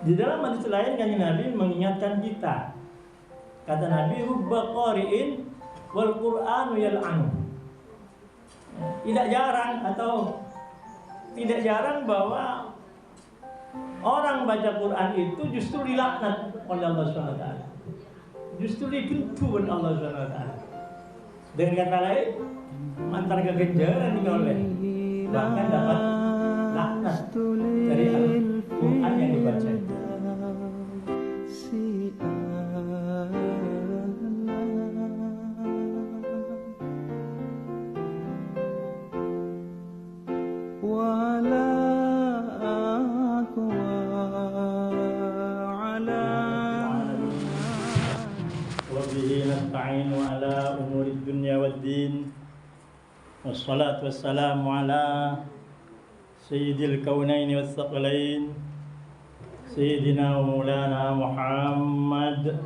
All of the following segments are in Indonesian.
Di dalam hadis lain Kanjeng Nabi mengingatkan kita. Kata Nabi, rubba qari'in wal Qur'anu yal'anu. Tidak jarang bahwa orang baca Quran itu justru dilaknat oleh Allah SWT. Justru dibentuk oleh Allah SWT. Dengan kata lain, antara kegenjaran oleh bahkan dapat laknat dari Al-Quran yang dibaca. Nasta'in wa ala umuri dunya waddin. Wassalatu wassalamu ala sayyidil kaunaini wassaqalain sayyidina wa maulana Muhammad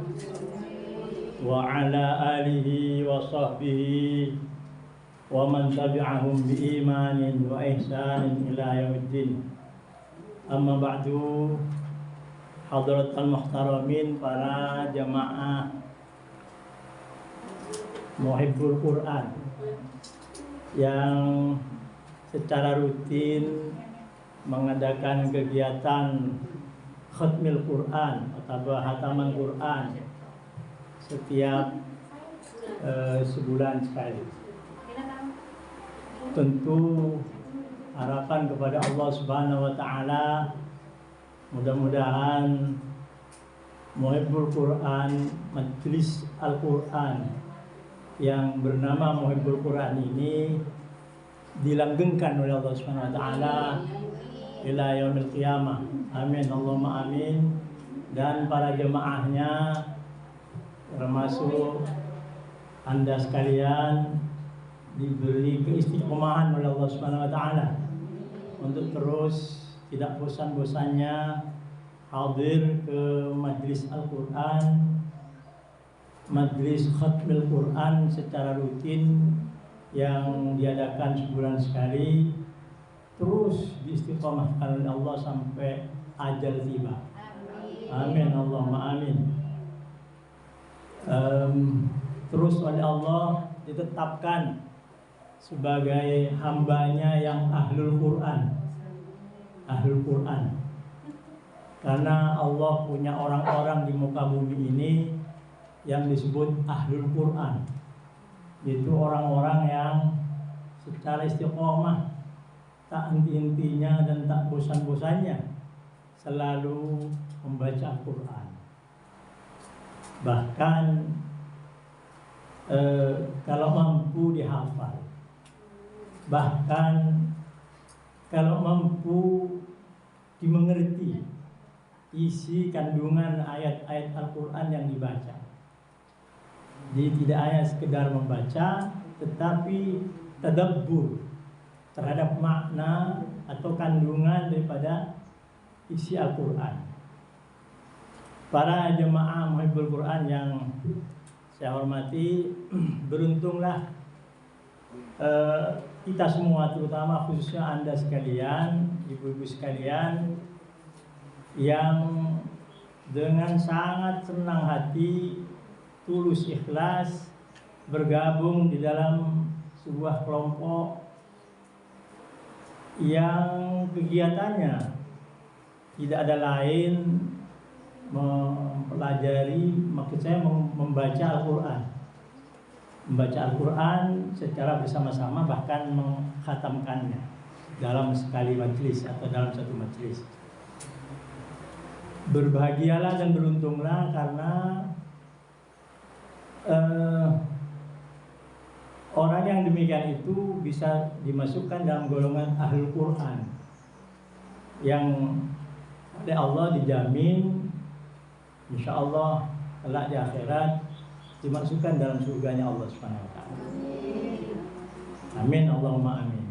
wa ala alihi wa sahbihi wa man tabi'ahum bi imanin wa ihsanin ila yaumiddin. Amma ba'du, hadratal muhtaramin, para jamaah Muhibbul Quran yang secara rutin mengadakan kegiatan khatmil Quran atau hataman Quran setiap sebulan sekali. Tentu harapan kepada Allah Subhanahu wa taala, mudah-mudahan Muhibbul Quran, Majelis Al-Quran yang bernama Muhibbul Quran ini dilanggengkan oleh Allah Subhanahu wa taala ila yaumil qiyamah. Amin Allahumma amin. Dan para jemaahnya, termasuk Anda sekalian, diberi keistiqomahan oleh Allah Subhanahu wa taala untuk terus tidak bosan-bosannya hadir ke Majelis Al-Quran, Majelis Khatmil Quran secara rutin yang diadakan sebulan sekali, terus diistiqomahkan oleh Allah sampai ajal tiba. Amin Allahumma amin. Terus oleh Allah ditetapkan sebagai hambanya yang ahlul Quran. Ahlul Quran. Karena Allah punya orang-orang di muka bumi ini yang disebut ahlul Quran. Itu orang-orang yang secara istiqomah, tak henti-hentinya dan tak bosan-bosannya selalu membaca Al-Quran. Bahkan kalau mampu dihafal, bahkan kalau mampu dimengerti isi kandungan ayat-ayat Al-Quran yang dibaca. Jadi tidak hanya sekedar membaca, tetapi tadabbur terhadap makna atau kandungan daripada isi Al-Quran. Para jemaah Muhibbul Quran yang saya hormati, beruntunglah kita semua, terutama khususnya Anda sekalian, ibu-ibu sekalian, yang dengan sangat senang hati, tulus ikhlas bergabung di dalam sebuah kelompok yang kegiatannya tidak ada lain mempelajari, maksud saya membaca Al-Quran. Membaca Al-Quran secara bersama-sama, bahkan mengkhatamkannya dalam sekali majelis atau dalam satu majelis. Berbahagialah dan beruntunglah karena orang yang demikian itu bisa dimasukkan dalam golongan Ahlul Quran yang oleh Allah dijamin insya Allah kelak di akhirat dimasukkan dalam surganya Allah Subhanahu wa taala. Amin Allahumma amin.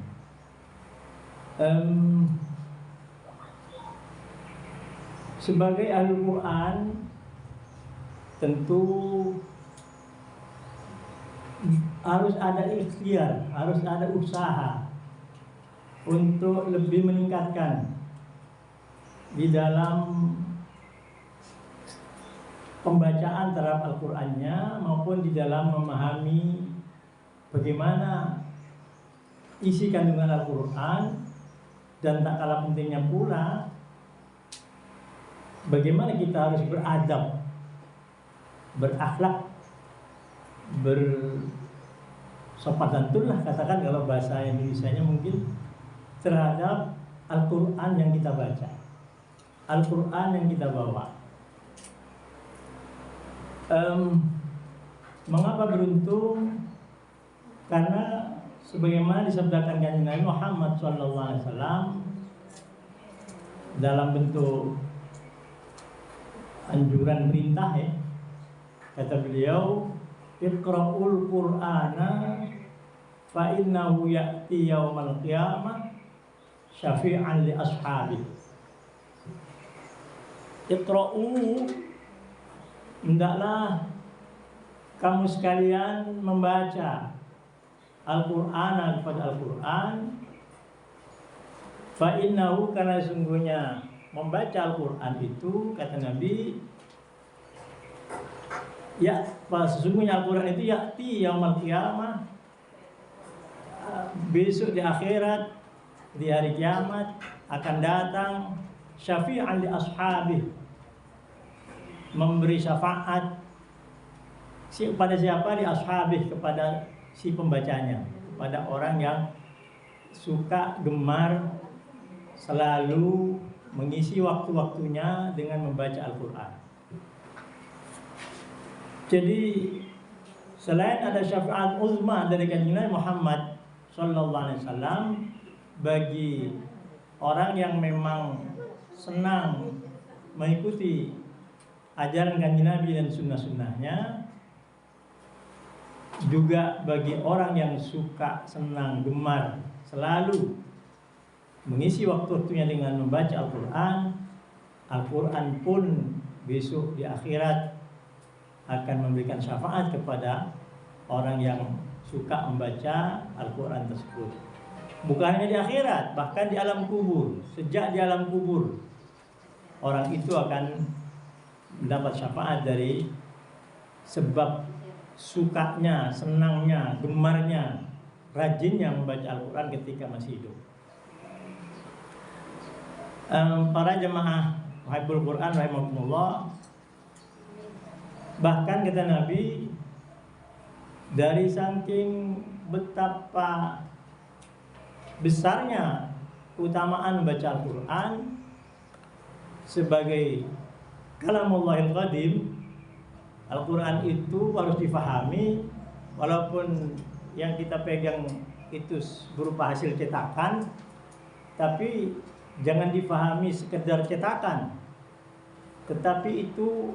Sebagai Ahlul Quran tentu harus ada ikhtiar, harus ada usaha untuk lebih meningkatkan di dalam pembacaan terhadap Al-Qur'annya maupun di dalam memahami bagaimana isi kandungan Al-Qur'an, dan tak kalah pentingnya pula bagaimana kita harus beradab, berakhlak, bersopan santun lah katakan kalau bahasa Indonesianya mungkin, terhadap Al-Quran yang kita baca, Al-Quran yang kita bawa. Mengapa beruntung? Karena sebagaimana disabdakan Kanjeng Nabi Muhammad SAW dalam bentuk anjuran perintah, ya, kata beliau, Iqra'ul Qur'ana fa innahu ya'ti yaumal qiyamah syafi'an li ashabi. Iqra'u, hendaklah kamu sekalian membaca Al-Qur'an kepada Al-Qur'an, fa innahu, karena sungguhnya membaca Al-Qur'an itu, kata Nabi, ya, sesungguhnya Al-Qur'an itu ya'ti yaumal qiyamah, besok di akhirat, di hari kiamat akan datang, syafi'an li ashabi, memberi syafaat kepada siapa? Di ashabi, kepada si pembacanya, kepada orang yang suka gemar selalu mengisi waktu-waktunya dengan membaca Al-Quran. Jadi selain ada syafaat uzma dari Kanjeng Nabi Muhammad SAW bagi orang yang memang senang mengikuti ajaran Kanjeng Nabi dan sunnah-sunnahnya, juga bagi orang yang suka, senang, gemar selalu mengisi waktu-waktunya dengan membaca Al-Quran, Al-Quran pun besok di akhirat akan memberikan syafaat kepada orang yang suka membaca Al-Quran tersebut. Bukan hanya di akhirat, bahkan di alam kubur. Sejak di alam kubur, orang itu akan mendapat syafaat dari sebab sukanya, senangnya, gemarnya, rajinnya membaca Al-Quran ketika masih hidup. Para jemaah Muhibbul Quran rahimahumullah, bahkan kata Nabi, dari saking betapa besarnya keutamaan membaca Al-Quran sebagai kalamullahil qadim, Al-Quran itu harus difahami, walaupun yang kita pegang itu berupa hasil cetakan, tapi jangan difahami sekedar cetakan, tetapi itu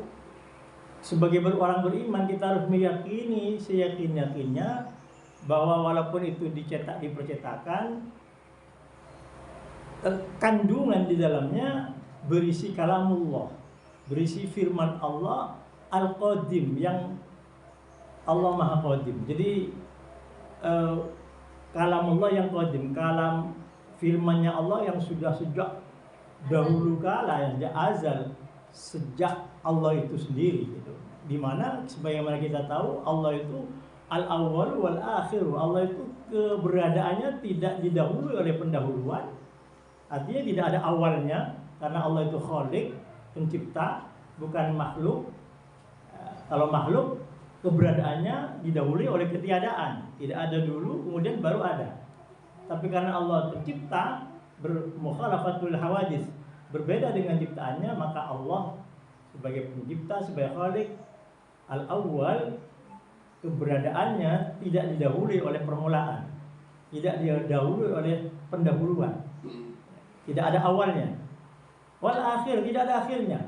sebagai orang beriman kita harus meyakini seyakin-yakinnya bahwa walaupun itu dicetak di percetakan, kandungan di dalamnya berisi kalamullah, berisi firman Allah Al-Qadim, yang Allah Maha Qadim. Jadi kalamullah yang qadim, kalam firmannya Allah yang sudah sejak dahulu kala, yang sejak azal, sejak Allah itu sendiri gitu. Dimana sebagaimana kita tahu Allah itu al-awwal wal akhir. Allah itu keberadaannya tidak didahului oleh pendahuluan. Artinya tidak ada awalnya, karena Allah itu khaliq, pencipta, bukan makhluk. Kalau makhluk keberadaannya didahului oleh ketiadaan, tidak ada dulu kemudian baru ada. Tapi karena Allah pencipta, bermukhalafatul hawadis, berbeda dengan ciptaannya, maka Allah sebagai pencipta, sebagai khaliq, al-awwal, keberadaannya tidak didahului oleh permulaan, tidak didahului oleh pendahuluan, tidak ada awalnya. Wal akhir, tidak ada akhirnya.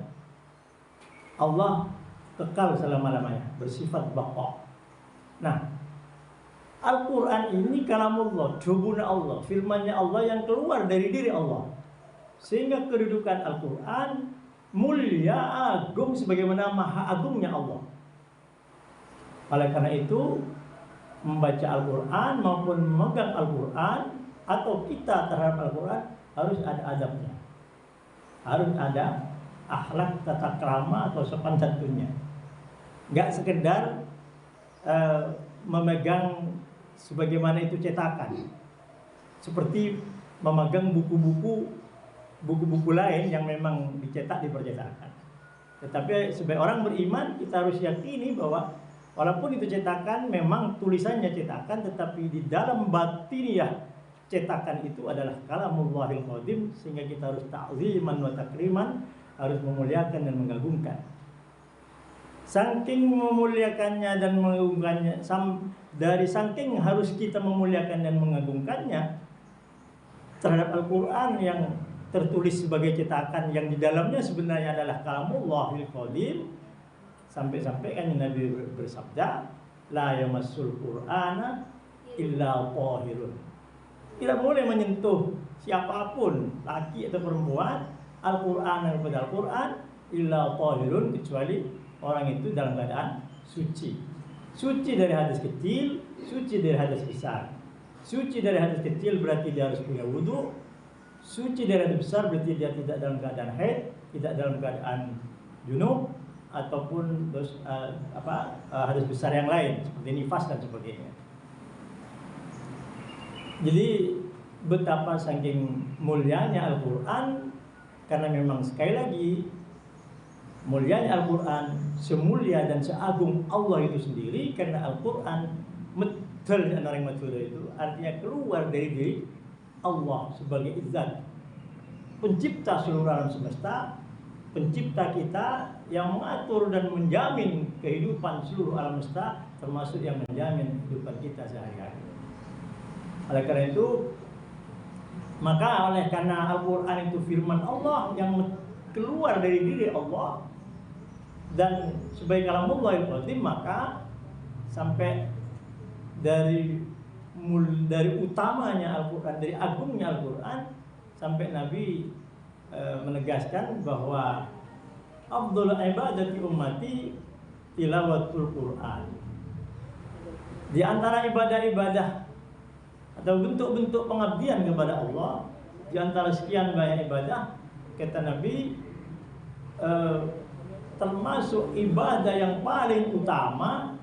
Allah kekal selama-lamanya, bersifat baqa. Nah, Al-Quran ini kalamullah, jubuna Allah, firmannya Allah yang keluar dari diri Allah, sehingga kedudukan Al-Quran mulia, agung, sebagaimana maha agungnya Allah. Oleh karena itu, membaca Al-Quran maupun memegang Al-Quran atau kita terhadap Al-Quran harus ada adabnya, harus ada akhlak, tata krama atau sopan santunnya. nggak sekedar memegang sebagaimana itu cetakan, seperti memegang buku-buku lain yang memang dicetak di percetakan. Tetapi sebagai orang beriman kita harus yakini bahwa walaupun itu cetakan, memang tulisannya cetakan, tetapi di dalam batiniah cetakan itu adalah kalamullahil qadim, sehingga kita harus ta'ziman wa takriman, harus memuliakan dan mengagungkan. Saking memuliakannya dan mengagungkannya, dari saking harus kita memuliakan dan mengagungkannya terhadap Al-Quran yang tertulis sebagai cetakan, yang di dalamnya sebenarnya adalah kalamullahil qadim, sampai-sampai kan Nabi bersabda, la yamassul qur'ana illa tahirun. Tidak boleh menyentuh siapapun, laki atau perempuan, Al-Quran daripada Al-Quran illa tahirun, kecuali orang itu dalam keadaan suci. Suci dari hadas kecil, suci dari hadas besar. Suci dari hadas kecil berarti dia harus punya wudu. Suci dari hadas besar berarti dia tidak dalam keadaan haid, tidak dalam keadaan junub, ataupun hadas besar yang lain seperti nifas dan sebagainya. Jadi betapa saking mulianya Al-Quran, karena memang sekali lagi mulianya Al-Quran, semulia dan seagung Allah itu sendiri, karena Al-Quran metul dan orang metul itu artinya keluar dari diri Allah sebagai zat pencipta seluruh alam semesta, pencipta kita yang mengatur dan menjamin kehidupan seluruh alam semesta, termasuk yang menjamin kehidupan kita sehari-hari. Oleh karena itu, karena Al-Quran itu firman Allah yang keluar dari diri Allah dan sebagai kalamullahil qadim, maka sampai dari utamanya Al-Quran, dari agungnya Al-Quran, sampai Nabi menegaskan bahwa afdhalul ibadati ummati tilawatul Quran. Di antara ibadah-ibadah atau bentuk-bentuk pengabdian kepada Allah, di antara sekian banyak ibadah, kata Nabi, termasuk ibadah yang paling utama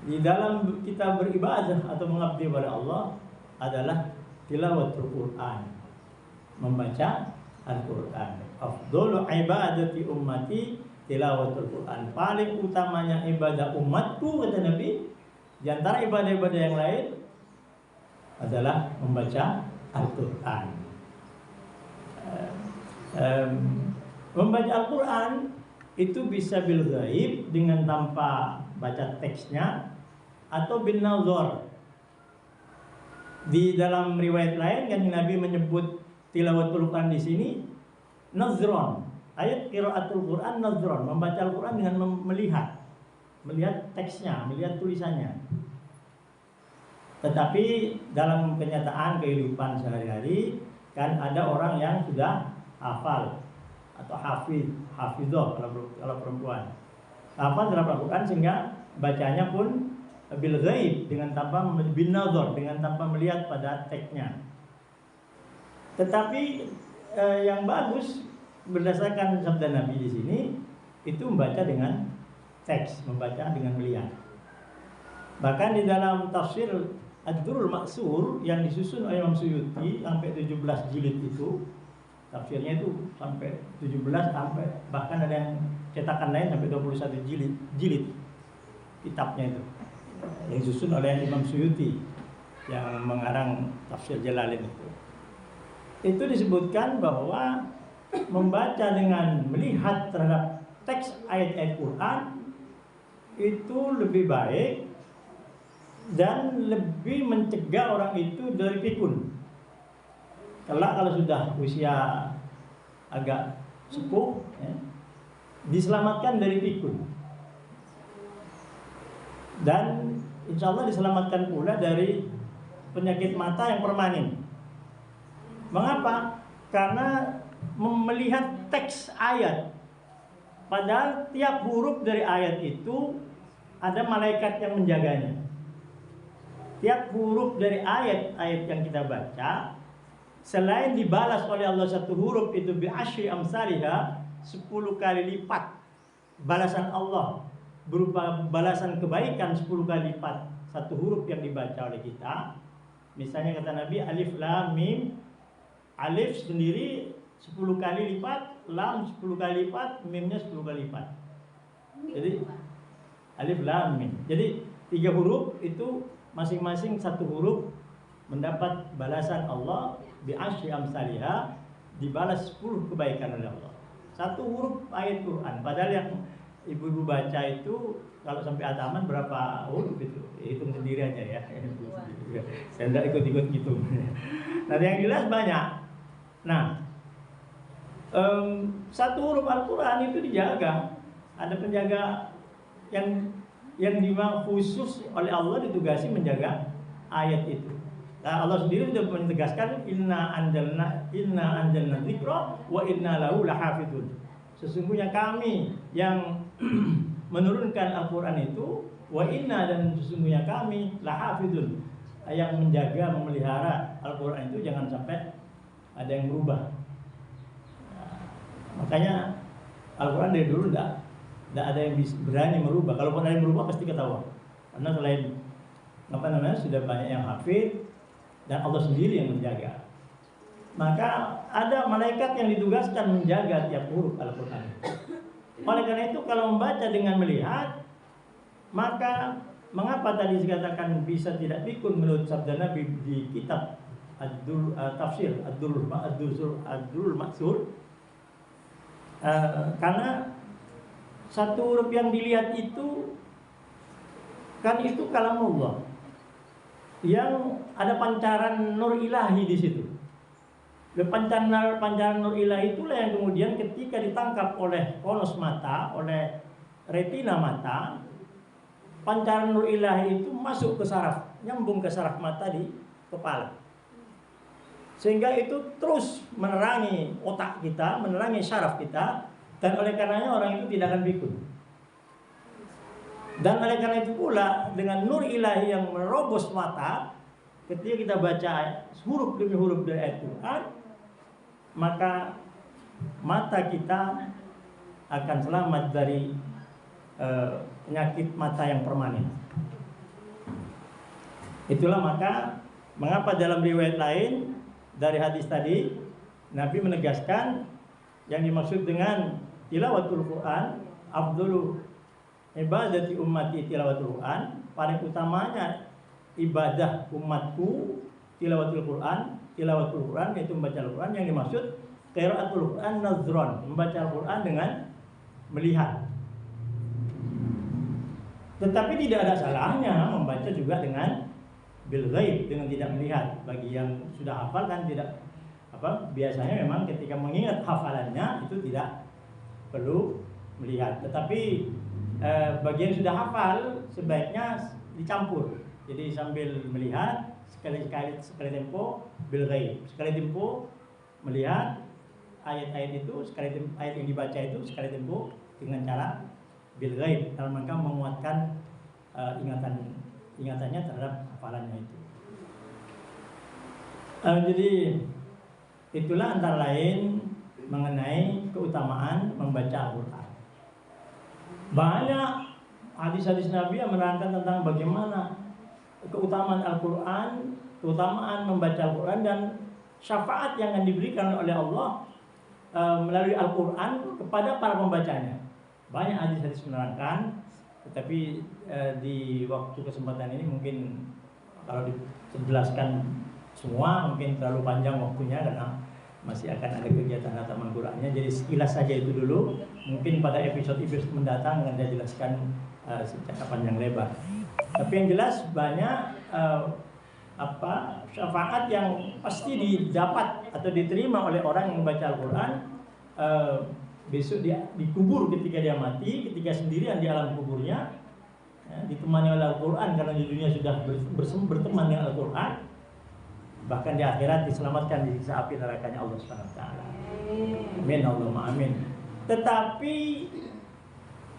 di dalam kita beribadah atau mengabdi kepada Allah adalah tilawatul Quran, membaca Al-Quran. Afdhalu ibadati ummati tilawatul Quran. Paling utamanya ibadah umatku, kata Nabi, di antara ibadah-ibadah yang lain adalah membaca Al-Quran. Membaca Al-Quran itu bisa bil ghaib, dengan tanpa baca teksnya, atau bin nazar. Di dalam riwayat lain kan Nabi menyebut tilawatul Quran di sini nazron. Ayat qiraatul Quran nazron, membaca Al-Quran dengan melihat teksnya, melihat tulisannya. Tetapi dalam kenyataan kehidupan sehari-hari kan ada orang yang sudah hafal atau hafidhoh kalau perempuan. Hafal dalam Al-Quran sehingga bacanya pun bil ghaib, dengan tanpa bin nazar, dengan tanpa melihat pada teksnya. Tetapi yang bagus berdasarkan sabda Nabi di sini itu membaca dengan teks, membaca dengan melihat. Bahkan di dalam tafsir Ad-Durrul Maksur yang disusun oleh Imam Suyuti sampai 17 jilid itu, tafsirnya itu sampai 17, sampai bahkan ada yang cetakan lain sampai 21 jilid kitabnya itu, yang disusun oleh Imam Suyuti yang mengarang tafsir Jalalain itu. Itu disebutkan bahwa membaca dengan melihat terhadap teks ayat-ayat Quran itu lebih baik dan lebih mencegah orang itu dari pikun. Kalau sudah usia agak sepuh, diselamatkan dari pikun, dan insya Allah diselamatkan pula dari penyakit mata yang permanen. Mengapa? Karena melihat teks ayat, padahal tiap huruf dari ayat itu ada malaikat yang menjaganya. Tiap huruf dari ayat-ayat yang kita baca, selain dibalas oleh Allah satu huruf itu bi asyri amsalihha, 10 kali lipat balasan Allah berupa balasan kebaikan 10 kali lipat satu huruf yang dibaca oleh kita. Misalnya kata Nabi, alif lam mim, alif sendiri 10 kali lipat, lam 10 kali lipat, mimnya 10 kali lipat. Jadi alif lam mim. Jadi 3 huruf itu masing-masing satu huruf mendapat balasan Allah bi asyri amsalihah, dibalas 10 kebaikan oleh Allah. Satu huruf ayat Quran. Padahal yang ibu-ibu baca itu kalau sampai hataman berapa huruf itu? Hitung sendiri aja ya. Saya tidak ikut-ikut gitu. Nah, yang jelas banyak. Nah, satu huruf Al-Quran itu dijaga. Ada penjaga yang dimang khusus oleh Allah ditugasi menjaga ayat itu. Nah, Allah sendiri sudah menegaskan inna anjalna dzikra wa inna lahu lahafidun. Sesungguhnya kami yang menurunkan Al-Quran itu, wa inna, dan sesungguhnya kami lahafidun, yang menjaga, memelihara Al-Quran itu jangan sampai ada yang berubah. Nah, makanya Al-Quran dari dulu tidak ada yang berani merubah. Kalau ada yang berubah pasti ketahuan. Karena selain sudah banyak yang hafid dan Allah sendiri yang menjaga. Maka ada malaikat yang ditugaskan menjaga tiap huruf Al-Quran. Oleh karena itu kalau membaca dengan melihat, maka mengapa tadi dikatakan bisa tidak pikun menurut sabda Nabi di kitab tafsir Ad-Durrul Mansur? Karena satu huruf yang dilihat itu kan itu kalamullah, yang ada pancaran nur ilahi di situ. Pancaran nur ilahi itulah yang kemudian ketika ditangkap oleh konus mata, oleh retina mata, pancaran nur ilahi itu masuk ke saraf, nyambung ke saraf mata di kepala, sehingga itu terus menerangi otak kita, menerangi saraf kita, dan oleh karenanya orang itu tidak akan pikun. Dan oleh karena itu pula dengan nur ilahi yang merobos mata, ketika kita baca huruf demi huruf dari ayat Quran, maka mata kita akan selamat dari penyakit mata yang permanen. Itulah maka mengapa dalam riwayat lain dari hadis tadi Nabi menegaskan yang dimaksud dengan tilawatul Quran, afdhalu ibadati ummati tilawatul Quran, paling utamanya ibadah umatku tilawatul Quran. Tilawatul Quran yaitu membaca Al-Quran, yang dimaksud qiraatul Quran nazron, membaca Al-Quran dengan melihat. Tetapi tidak ada salahnya membaca juga dengan bil ghaib, dengan tidak melihat. Bagi yang sudah hafal kan tidak biasanya memang ketika mengingat hafalannya itu tidak perlu melihat. Tetapi bagi yang sudah hafal sebaiknya dicampur. Jadi sambil melihat sekali tempo bil ghaib, sekali tempo melihat ayat-ayat itu, ayat yang dibaca itu sekali tempo dengan cara bil ghaib, dalam rangka menguatkan ingatannya terhadap hafalannya itu. Jadi itulah antara lain mengenai keutamaan membaca Al-Quran. Banyak hadis-hadis Nabi yang menerangkan tentang bagaimana keutamaan Al-Quran, keutamaan membaca Al-Quran, dan syafaat yang akan diberikan oleh Allah melalui Al-Quran kepada para pembacanya. Banyak hadis-hadis menerangkan, tetapi di waktu kesempatan ini mungkin kalau dijelaskan semua mungkin terlalu panjang waktunya karena masih akan ada kegiatan hataman Qurannya. Jadi sekilas saja itu dulu. Mungkin pada episode mendatang akan saya jelaskan secara panjang lebar. Tapi yang jelas banyak syafaat yang pasti didapat atau diterima oleh orang yang membaca Al-Quran besok dikubur ketika dia mati, ketika sendirian di alam kuburnya, ditemani oleh Al-Quran karena di dunia sudah berteman dengan Al-Quran. Bahkan di akhirat diselamatkan di siksa api nerakanya Allah SWT. Amin, Allahumma amin. Tetapi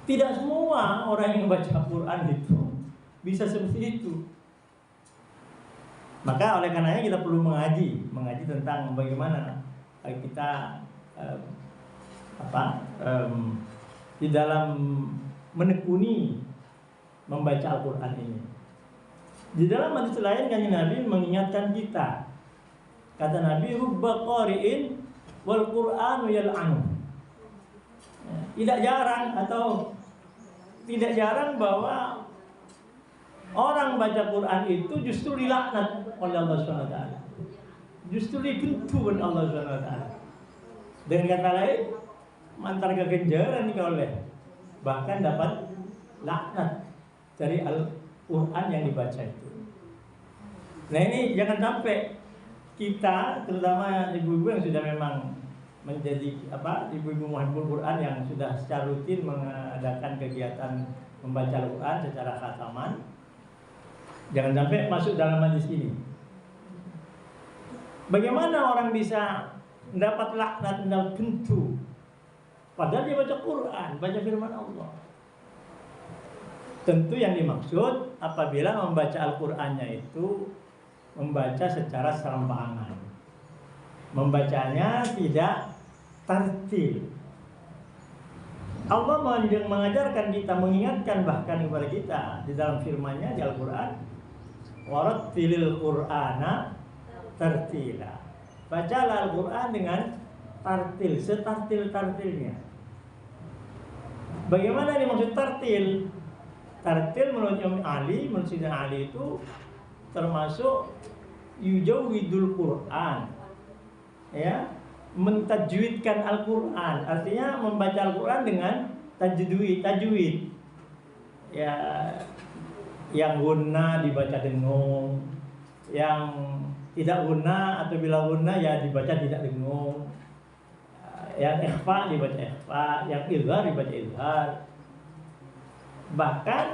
tidak semua orang yang baca Al-Quran itu bisa seperti itu. Maka oleh karenanya kita perlu mengaji tentang bagaimana kita di dalam menekuni membaca Al-Quran ini. Di dalam hadis lain kan Nabi mengingatkan kita. Kata Nabi, rubba qari'in wal Qur'anu yal'anu. Tidak jarang bahwa orang baca Quran itu justru dilaknat oleh Allah SWT. Justru dibentuk oleh Allah SWT. Dengan kata lain, mantar kegenjaran oleh bahkan dapat laknat dari Al-Quran yang dibaca itu. Nah ini jangan sampai kita, terutama ibu-ibu yang sudah memang menjadi ibu-ibu muhibul Quran yang sudah secara rutin mengadakan kegiatan membaca Al-Quran secara khataman, jangan sampai masuk dalam hadis ini. Bagaimana orang bisa mendapat laknat dan bentuk padahal dia baca Quran, baca firman Allah? Tentu yang dimaksud apabila membaca Al-Qur'annya itu membaca secara serampangan, membacanya tidak tartil. Allah mengajarkan kita, mengingatkan bahkan kepada kita di dalam firman-Nya di Al-Qur'an, warattilil Qur'ana tartila. Bacalah Al-Qur'an dengan tartil, setartil-tartilnya. Bagaimana dimaksud tartil? Tartil menurut Imam Ali, menurut Sayyidina Ali itu termasuk yujawwidul Qur'an, ya, mentajwidkan Al-Qur'an, artinya membaca Al-Qur'an dengan tajwid, ya, yang gunna dibaca dengung, yang tidak gunna atau bila gunna ya dibaca tidak dengung, yang ikhfa dibaca ikhfa, yang izhar dibaca izhar. Bahkan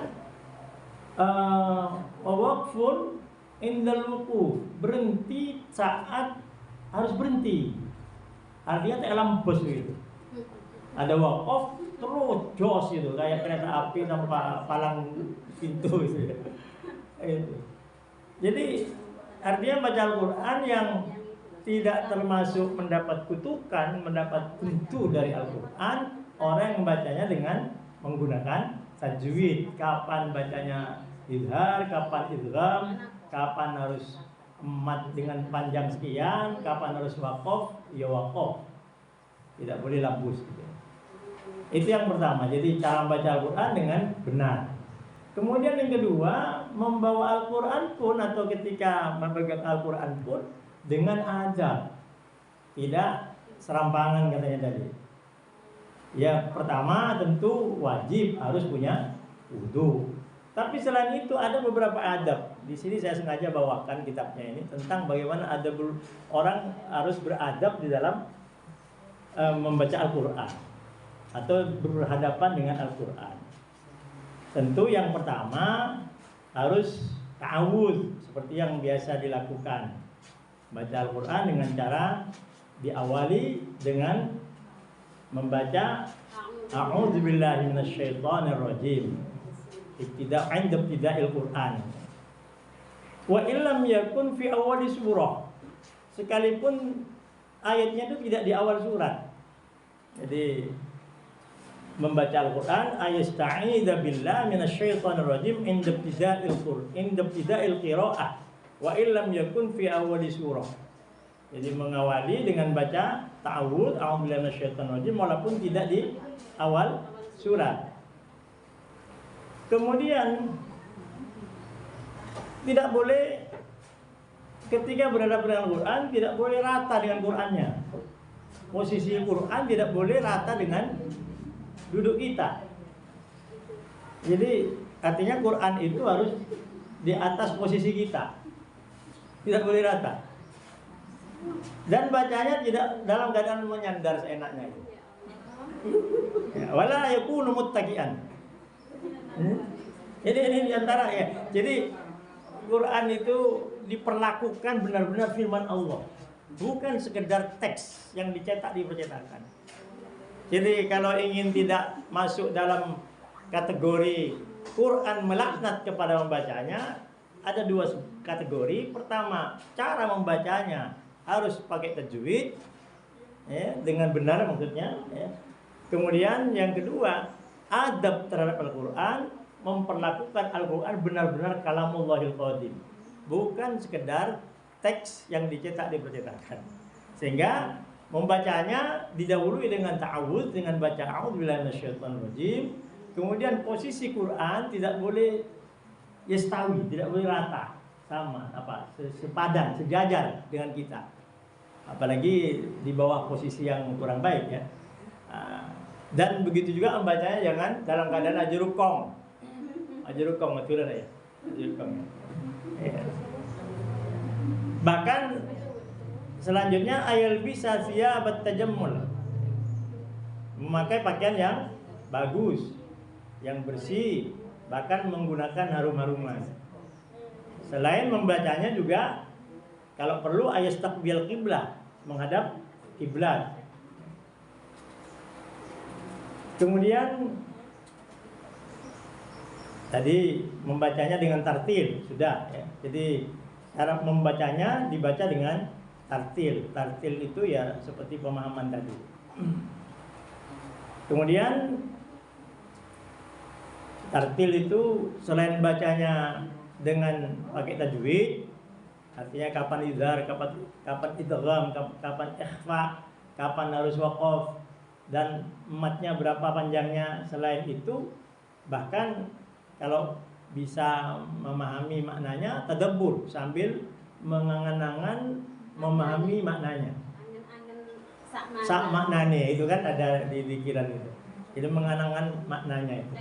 waqfun indal wuquf, berhenti saat harus berhenti, artinya tak lambus gitu. Ada waqaf terus jos gitu, kayak kereta api tanpa palang pintu gitu. Jadi artinya baca Al-Quran yang tidak termasuk mendapat kutukan, mendapat bentuk dari Al-Quran, orang yang membacanya dengan menggunakan tajwid. Kapan bacanya izhar, kapan idgham, kapan harus mat dengan panjang sekian, kapan harus waqaf, ya waqaf. Tidak boleh lambus gitu. Itu yang pertama. Jadi cara baca Al-Quran dengan benar. Kemudian yang kedua, membawa Al-Quran pun atau ketika memegang Al-Quran pun dengan adab, tidak serampangan katanya tadi. Ya pertama tentu wajib harus punya wudu. Tapi selain itu ada beberapa adab. Di sini saya sengaja bawakan kitabnya ini tentang bagaimana adab orang harus beradab di dalam membaca Al-Quran atau berhadapan dengan Al-Quran. Tentu yang pertama harus ta'awudz seperti yang biasa dilakukan. Baca Al-Quran dengan cara diawali dengan membaca a'udzubillahi minasyaitonirrajim. Ibtida'il Quran. Wa illam yakun fi awwali surah. Sekalipun ayatnya itu tidak di awal surat. Jadi membaca Al-Quran ayasta'idza billahi minasyaitonirrajim inda ibtida'il qira'ah wa illam yakun fi awwali surah. Jadi mengawali dengan baca ta'awudz a'udzubillahi minasyaitonirrajim walaupun tidak di awal surat. Kemudian tidak boleh ketika berhadapan dengan Al-Quran tidak boleh rata dengan Qurannya. Posisi Quran tidak boleh rata dengan duduk kita. Jadi artinya Quran itu harus di atas posisi kita, tidak boleh rata. Dan bacanya tidak dalam keadaan menyandar seenaknya itu. Wala yakunu muttaqian. Jadi ini diantara ya. Jadi Quran itu diperlakukan benar-benar firman Allah, bukan sekedar teks yang dicetak di percetakan. Jadi kalau ingin tidak masuk dalam kategori Quran melaknat kepada membacanya, ada dua kategori. Pertama, cara membacanya harus pakai tajwid, ya, dengan benar maksudnya. Ya. Kemudian yang kedua, adab terhadap Al-Quran, memperlakukan Al-Quran benar-benar kalamullahil qadim, bukan sekedar teks yang dicetak di percetakan. Sehingga membacanya didahului dengan ta'awudz, dengan baca a'udzubillahi minasyaitonir rajim. Kemudian posisi Quran tidak boleh yastawi, tidak boleh rata, sama sepadan, sejajar dengan kita. Apalagi di bawah posisi yang kurang baik ya. Dan begitu juga membacanya jangan dalam keadaan ajrukong. Ajrukong betul ya. Ajrukong. Ya. Bahkan selanjutnya ayal bisa siyabat tajammul, memakai pakaian yang bagus, yang bersih, bahkan menggunakan harum-haruman. Selain membacanya juga kalau perlu ayastaqbil qiblah, menghadap kiblat. Kemudian tadi membacanya dengan tartil sudah ya. Jadi cara membacanya dibaca dengan tartil. Tartil itu ya seperti pemahaman tadi. Kemudian tartil itu selain bacanya dengan pakai tajwid, artinya kapan idhar, kapan idgham, kapan ikhfa, kapan harus waqaf, dan matnya berapa panjangnya. Selain itu, bahkan kalau bisa memahami maknanya, tadabbur sambil mengangan-angan memahami maknanya. Sak maknanya itu kan ada di pikiran itu. Jadi mengangan maknanya itu.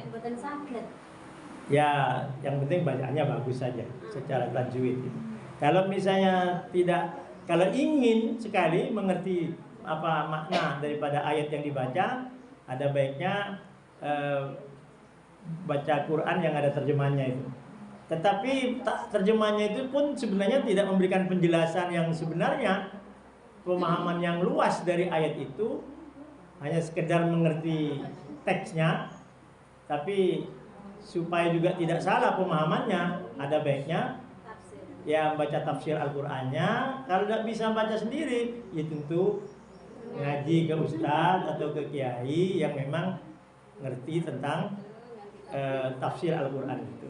Ya, yang penting bacaannya bagus saja secara tajwid gitu. Kalau misalnya tidak, kalau ingin sekali mengerti apa makna daripada ayat yang dibaca, ada baiknya baca Quran yang ada terjemahannya itu. Tetapi terjemahannya itu pun sebenarnya tidak memberikan penjelasan yang sebenarnya, pemahaman yang luas dari ayat itu, hanya sekedar mengerti teksnya. Tapi supaya juga tidak salah pemahamannya, ada baiknya ya baca tafsir Al-Qur'annya. Kalau tidak bisa baca sendiri, ya tentu ngaji ke ustadz atau ke kiai yang memang ngerti tentang tafsir Al-Qur'an itu.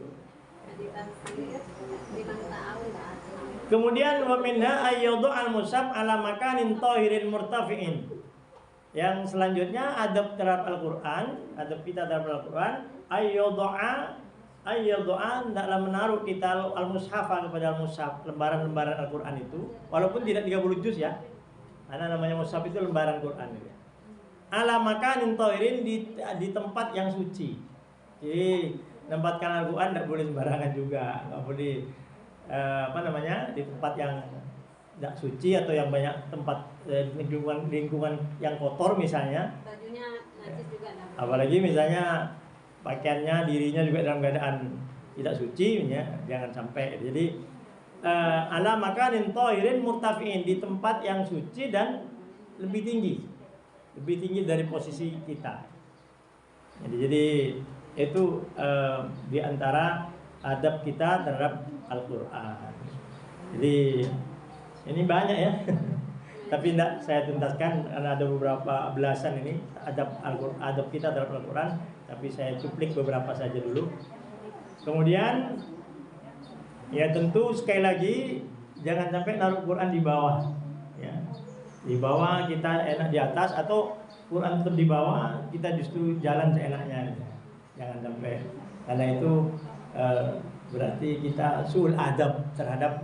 Kemudian wa minha ayyadu al-mushaf ala makanin tahirin murtafi'in. Yang selanjutnya adab terhadap Al-Qur'an, adab kita terhadap Al-Qur'an, ayyadha hendaklah menaruh kita al-mushafa kepada al-mushaf, lembaran-lembaran Al-Qur'an itu, walaupun tidak 30 juz ya. Karena namanya mushaf itu lembaran Quran ya. Ala makanin tahirin, di tempat yang suci. Jadi menempatkan Al-Qur'an tidak boleh sembarangan juga, nggak boleh di tempat yang tidak suci atau yang banyak tempat lingkungan yang kotor misalnya. Bajunya najis juga. Apalagi misalnya pakaiannya, dirinya juga dalam keadaan tidak suci ya, jangan sampai. Jadi ala makanin tahirin murtafiin, di tempat yang suci dan lebih tinggi dari posisi kita. Jadi itu di antara adab kita terhadap Al-Qur'an. Jadi ini banyak ya. Tapi tidak saya tuntaskan karena ada beberapa belasan ini adab kita terhadap Al-Qur'an, tapi saya cuplik beberapa saja dulu. Kemudian ya tentu sekali lagi jangan sampai naruh Quran di bawah ya. Di bawah kita enak di atas, atau Quran tetap di bawah kita justru jalan seenaknya. Jangan sampai, karena itu berarti kita suul adab terhadap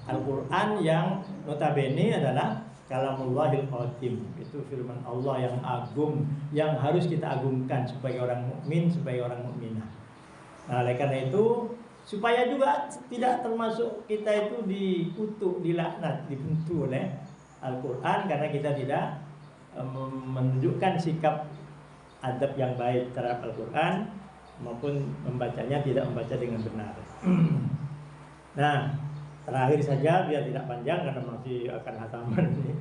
Al-Quran yang notabene adalah kalamullahil qadim. Itu firman Allah yang agung, yang harus kita agungkan sebagai orang mukmin, sebagai orang mukminah. Nah, oleh karena itu supaya juga tidak termasuk kita itu dikutuk, dilaknat, dibentuk oleh Al-Quran karena kita tidak menunjukkan sikap adab yang baik terhadap Al-Quran, maupun membacanya tidak membaca dengan benar. Nah, terakhir saja biar tidak panjang karena masih akan hataman ini.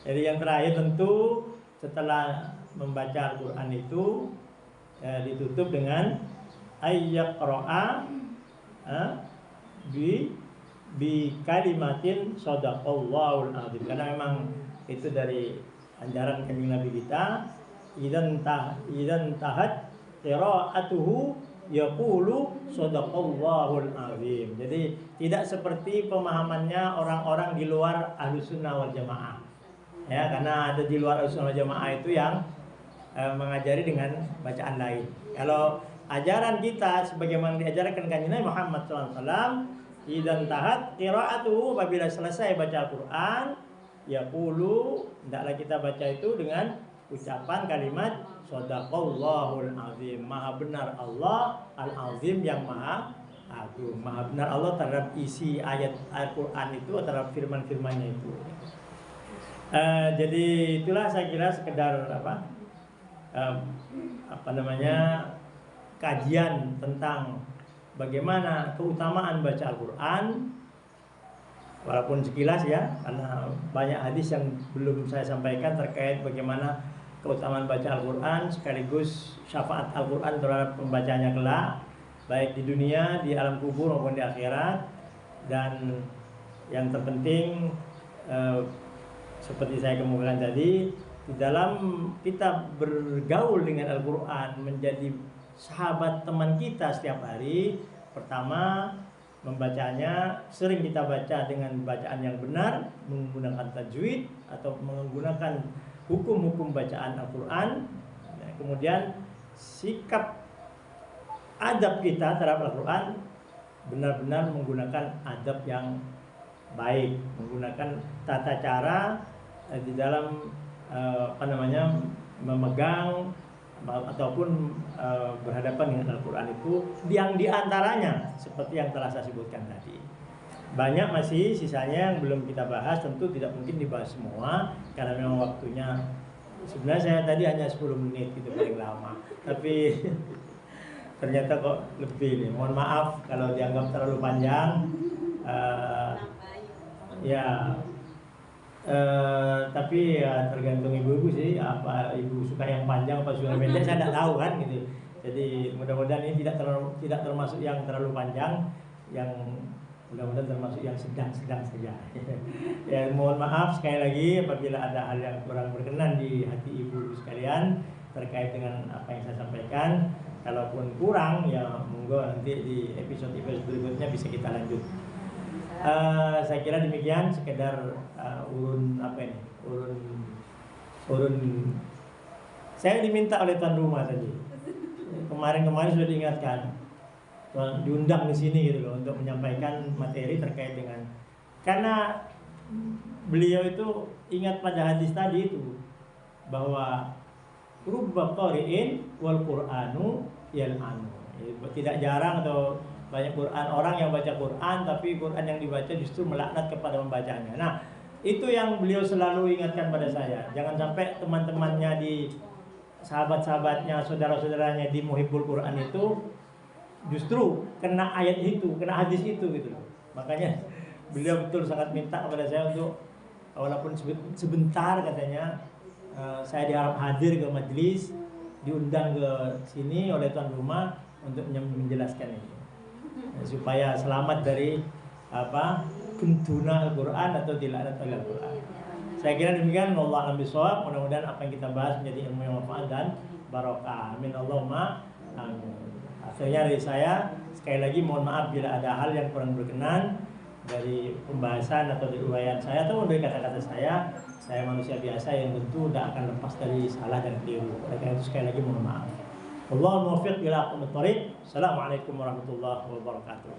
Jadi yang terakhir tentu setelah membaca Al-Quran itu ditutup dengan ayyaqra'a bi kalimatin shadaqallahul adzim. Karena memang itu dari ajaran kanjeng Nabi kita, idzan tahat qira'atuhu yaqulu shadaqallahul azim. Jadi tidak seperti pemahamannya orang-orang di luar Ahlussunnah wal Jamaah. Ya, karena ada di luar Ahlussunnah wal Jamaah itu yang mengajari dengan bacaan lain. Kalau ajaran kita sebagaimana diajarkan kanjeng Nabi Muhammad SAW, idzan tahat qira'atuhu, apabila selesai baca Al-Qur'an, yaqulu, hendaklah kita baca itu dengan ucapan kalimat shadaqallahul azim. Maha benar Allah al-azim, yang maha agung. Maha benar Allah terhadap isi ayat Al-Qur'an itu, terhadap firman-firmannya itu. Jadi itulah saya kira sekedar kajian tentang bagaimana keutamaan baca Al-Quran, walaupun sekilas ya, karena banyak hadis yang belum saya sampaikan terkait bagaimana keutamaan baca Al-Quran sekaligus syafaat Al-Quran terhadap pembacanya kelak, baik di dunia, di alam kubur maupun di akhirat. Dan yang terpenting seperti saya kemukakan tadi, di dalam kita bergaul dengan Al-Quran, menjadi sahabat teman kita setiap hari. Pertama, membacanya sering kita baca dengan bacaan yang benar, menggunakan tajwid atau menggunakan hukum-hukum bacaan Al-Quran. Kemudian sikap adab kita terhadap Al-Quran benar-benar menggunakan adab yang baik, menggunakan tata cara di dalam memegang ataupun berhadapan dengan Al-Quran itu, yang diantaranya seperti yang telah saya sebutkan tadi. Banyak masih sisanya yang belum kita bahas, tentu tidak mungkin dibahas semua karena memang waktunya, sebenarnya saya tadi hanya 10 menit gitu paling lama, tapi ternyata kok lebih nih. Mohon maaf kalau dianggap terlalu panjang. Tapi ya tergantung ibu-ibu sih, apa ibu suka yang panjang apa suka yang pendek, saya tidak tahu kan gitu. Jadi mudah-mudahan ini tidak termasuk yang terlalu panjang, yang mudah-mudahan termasuk yang sedang-sedang saja. Ya, mohon maaf sekali lagi apabila ada hal yang kurang berkenan di hati ibu sekalian terkait dengan apa yang saya sampaikan. Kalaupun kurang ya monggo nanti di episode berikutnya bisa kita lanjut. Saya kira demikian, sekedar urun saya diminta oleh tuan rumah tadi. Kemarin sudah diingatkan, diundang di sini gitu loh untuk menyampaikan materi terkait dengan, karena beliau itu ingat pada hadis tadi itu bahwa rubba qari'in wal Qur'anu yal'anu. Tidak jarang atau banyak orang yang baca Quran, tapi Quran yang dibaca justru melaknat kepada pembacanya. Nah, itu yang beliau selalu ingatkan pada saya. Jangan sampai teman-temannya, di sahabat-sahabatnya, saudara-saudaranya di Muhibbul Quran itu justru kena ayat itu, kena hadis itu gitu. Makanya beliau betul sangat minta kepada saya untuk, walaupun sebentar katanya, saya diharap hadir ke majelis, diundang ke sini oleh tuan rumah untuk menjelaskan ini, supaya selamat dari kentuna Al-Quran atau dilaknat oleh Al-Quran. Saya kira demikian. Wallahu a'lam bishawab. Mudah-mudahan apa yang kita bahas menjadi ilmu yang manfaat dan barokah. Amin Allahumma amin. Akhirnya dari saya sekali lagi mohon maaf bila ada hal yang kurang berkenan dari pembahasan atau dari uraian saya atau dari kata-kata saya. Saya manusia biasa yang tentu tidak akan lepas dari salah dan keliru. Oleh karena itu sekali lagi mohon maaf. Wallahul muwaffiq ila aqwamit thoriq. Assalamualaikum warahmatullahi wabarakatuh.